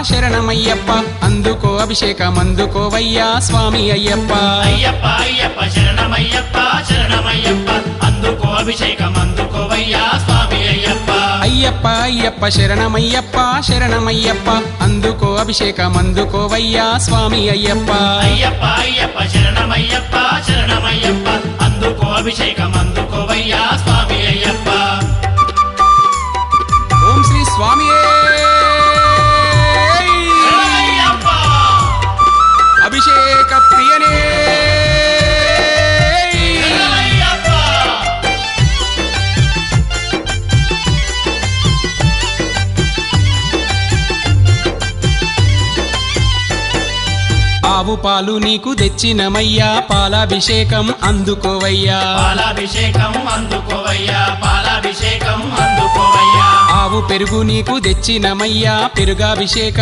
శరణమయ్యప్ప అందుకో అభిషేకం అందుకోవయ్యా స్వామి అయ్యప్ప అయ్యప్ప అయ్యప్ప శరణమయ్యప్ప శరణమయ్యప్ప అందుకో అభిషేకం అందుకోవయ్యా స్వామి అయ్యప్ప అయ్యప్ప అయ్యప్ప శరణమయ్యప్ప శరణమయ్యప్ప అందుకో అభిషేకం అందుకోవయ్యా స్వామి అయ్యప్ప అయ్యప్ప అయ్యప్ప శరణమయ్యప్ప శరణమయ్యప్ప అందుకో అభిషేకం అందుకోవయ్యా స్వామి అయ్యప్ప ఓం శ్రీ స్వామియే అభిషేక ప్రియనే ఆవు పాలు నీకు తెచ్చినమయ్యా పాలాభిషేకం అందుకోవయ్యా పాలాభిషేకం అందుకోవయ్యా పాలాభిషేకం అందుకోవయ్యా ఆవు పెరుగు నీకు తెచ్చినమయ్యా పెరుగాభిషేకం